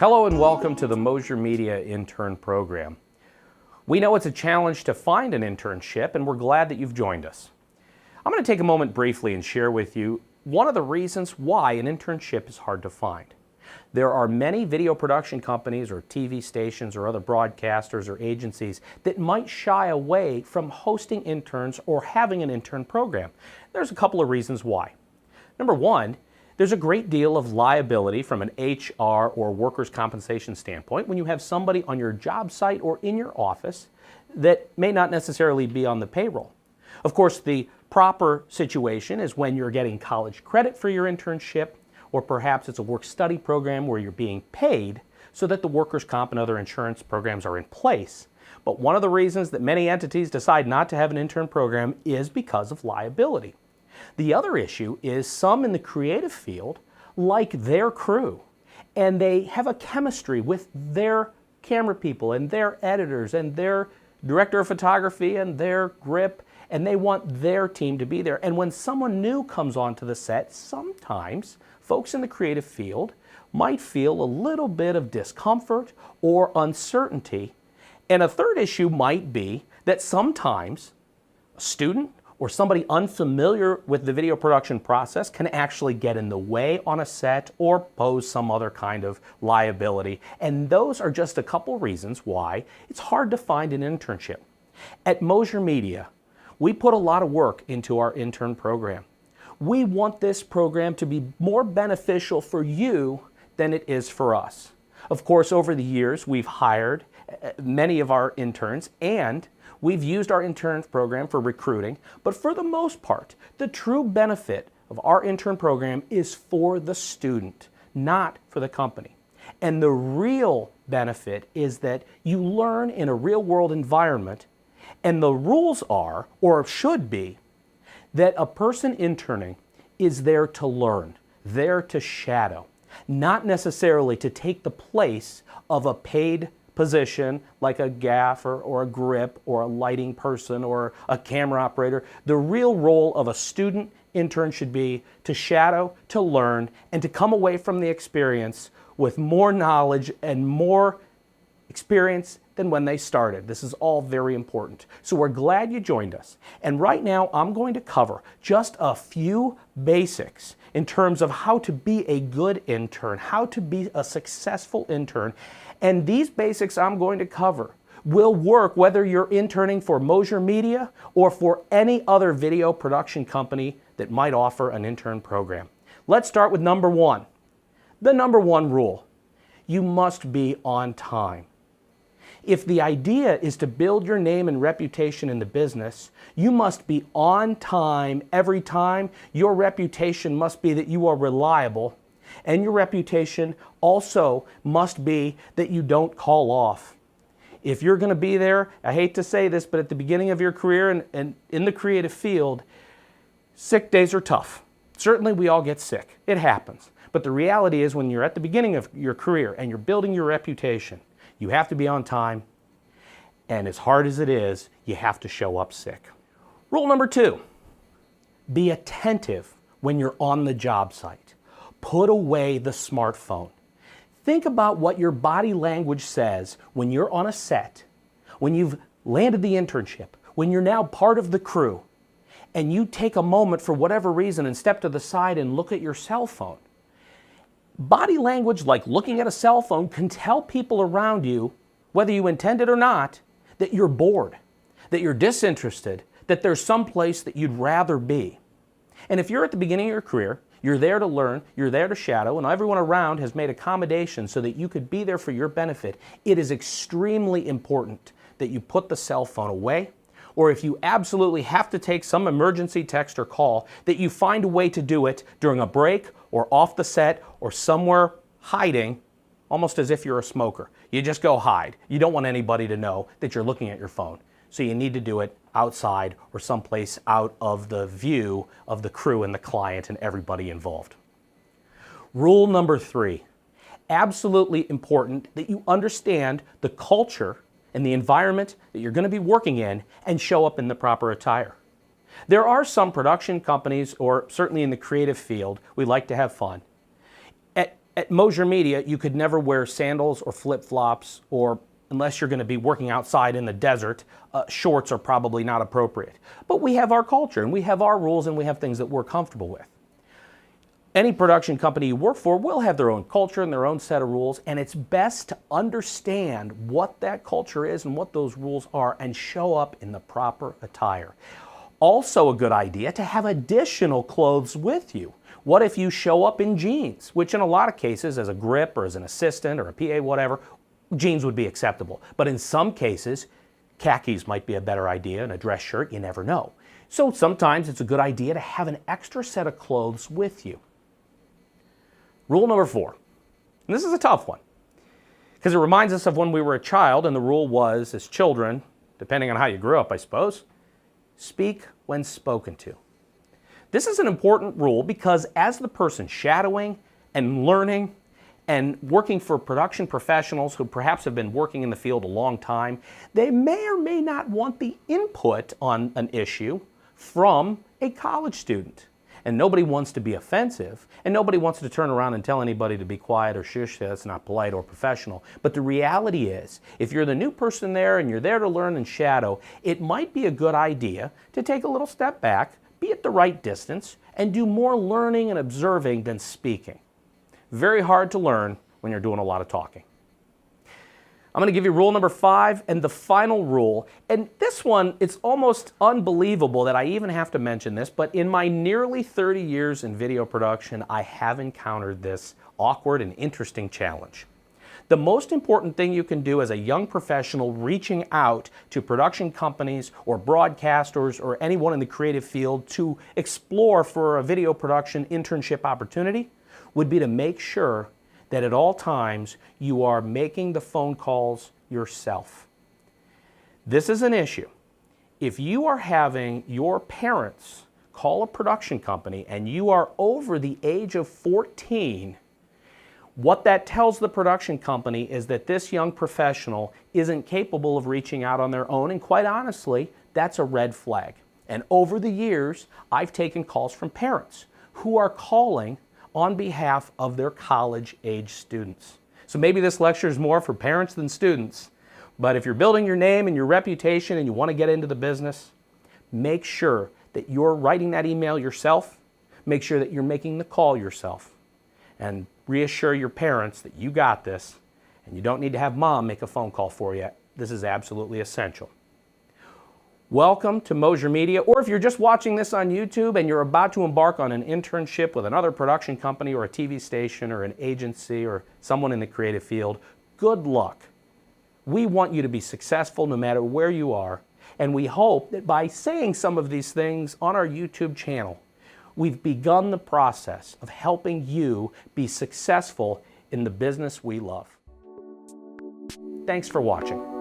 Hello and welcome to the Mosher Media Intern Program. We know it's a challenge to find an internship, and we're glad that you've joined us. I'm going to take a moment briefly and share with you one of the reasons why an internship is hard to find. There are many video production companies or TV stations or other broadcasters or agencies that might shy away from hosting interns or having an intern program. There's a couple of reasons why. Number one, there's a great deal of liability from an HR or workers' compensation standpoint when you have somebody on your job site or in your office that may not necessarily be on the payroll. Of course, the proper situation is when you're getting college credit for your internship, or perhaps it's a work-study program where you're being paid so that the workers' comp and other insurance programs are in place. But one of the reasons that many entities decide not to have an intern program is because of liability. The other issue is some in the creative field like their crew, and they have a chemistry with their camera people and their editors and their director of photography and their grip, and they want their team to be there. And when someone new comes onto the set, sometimes folks in the creative field might feel a little bit of discomfort or uncertainty. And a third issue might be that sometimes a student or somebody unfamiliar with the video production process can actually get in the way on a set or pose some other kind of liability. And those are just a couple reasons why it's hard to find an internship. At Mosher Media, we put a lot of work into our intern program. We want this program to be more beneficial for you than it is for us. Of course, over the years, we've hired many of our interns, and we've used our intern program for recruiting, but for the most part, the true benefit of our intern program is for the student, not for the company. And the real benefit is that you learn in a real-world environment, and the rules are, or should be, that a person interning is there to learn, there to shadow, not necessarily to take the place of a paid position like a gaffer or a grip or a lighting person or a camera operator. The real role of a student intern should be to shadow, to learn, and to come away from the experience with more knowledge and more experience than when they started. This is all very important. So we're glad you joined us. And right now I'm going to cover just a few basics in terms of how to be a good intern, how to be a successful intern. And these basics I'm going to cover will work whether you're interning for Mosher Media or for any other video production company that might offer an intern program. Let's start with number one. The number one rule: you must be on time. If the idea is to build your name and reputation in the business, you must be on time every time. Your reputation must be that you are reliable, and your reputation also must be that you don't call off. If you're going to be there, I hate to say this, but at the beginning of your career and in the creative field, sick days are tough. Certainly we all get sick. It happens. But the reality is when you're at the beginning of your career and you're building your reputation, you have to be on time, and as hard as it is, you have to show up sick. Rule number two: be attentive when you're on the job site. Put away the smartphone. Think about what your body language says when you're on a set, when you've landed the internship, when you're now part of the crew, and you take a moment for whatever reason and step to the side and look at your cell phone. Body language like looking at a cell phone can tell people around you, whether you intend it or not, that you're bored, that you're disinterested, that there's some place that you'd rather be. And if you're at the beginning of your career, you're there to learn, you're there to shadow, and everyone around has made accommodations so that you could be there for your benefit, it is extremely important that you put the cell phone away, or if you absolutely have to take some emergency text or call, that you find a way to do it during a break or off the set or somewhere hiding, almost as if you're a smoker. You just go hide. You don't want anybody to know that you're looking at your phone. So you need to do it outside or someplace out of the view of the crew and the client and everybody involved. Rule number three: absolutely important that you understand the culture and the environment that you're going to be working in and show up in the proper attire. There are some production companies, or certainly in the creative field, we like to have fun. At Mosher Media, you could never wear sandals or flip-flops, or unless you're going to be working outside in the desert, shorts are probably not appropriate. But we have our culture, and we have our rules, and we have things that we're comfortable with. Any production company you work for will have their own culture and their own set of rules, and it's best to understand what that culture is and what those rules are and show up in the proper attire. Also a good idea to have additional clothes with you. What if you show up in jeans, which in a lot of cases, as a grip or as an assistant or a PA, whatever, jeans would be acceptable. But in some cases, khakis might be a better idea, and a dress shirt, you never know. So sometimes it's a good idea to have an extra set of clothes with you. Rule number 4, and this is a tough one, because it reminds us of when we were a child, and the rule was, as children, depending on how you grew up, I suppose, speak when spoken to. This is an important rule because as the person shadowing and learning and working for production professionals who perhaps have been working in the field a long time, they may or may not want the input on an issue from a college student. And nobody wants to be offensive, and nobody wants to turn around and tell anybody to be quiet or shush, that's not polite or professional. But the reality is, if you're the new person there and you're there to learn and shadow, it might be a good idea to take a little step back, be at the right distance, and do more learning and observing than speaking. Very hard to learn when you're doing a lot of talking. I'm going to give you rule number 5 and the final rule. And this one, it's almost unbelievable that I even have to mention this, but in my nearly 30 years in video production, I have encountered this awkward and interesting challenge. The most important thing you can do as a young professional reaching out to production companies or broadcasters or anyone in the creative field to explore for a video production internship opportunity would be to make sure that at all times you are making the phone calls yourself. This is an issue. If you are having your parents call a production company and you are over the age of 14, what that tells the production company is that this young professional isn't capable of reaching out on their own, and quite honestly, that's a red flag. And over the years, I've taken calls from parents who are calling on behalf of their college-age students. So maybe this lecture is more for parents than students, but if you're building your name and your reputation and you want to get into the business, make sure that you're writing that email yourself, make sure that you're making the call yourself, and reassure your parents that you got this and you don't need to have mom make a phone call for you. This is absolutely essential. Welcome to Mosher Media, or if you're just watching this on YouTube and you're about to embark on an internship with another production company or a TV station or an agency or someone in the creative field, good luck. We want you to be successful no matter where you are, and we hope that by saying some of these things on our YouTube channel, we've begun the process of helping you be successful in the business we love. Thanks for watching.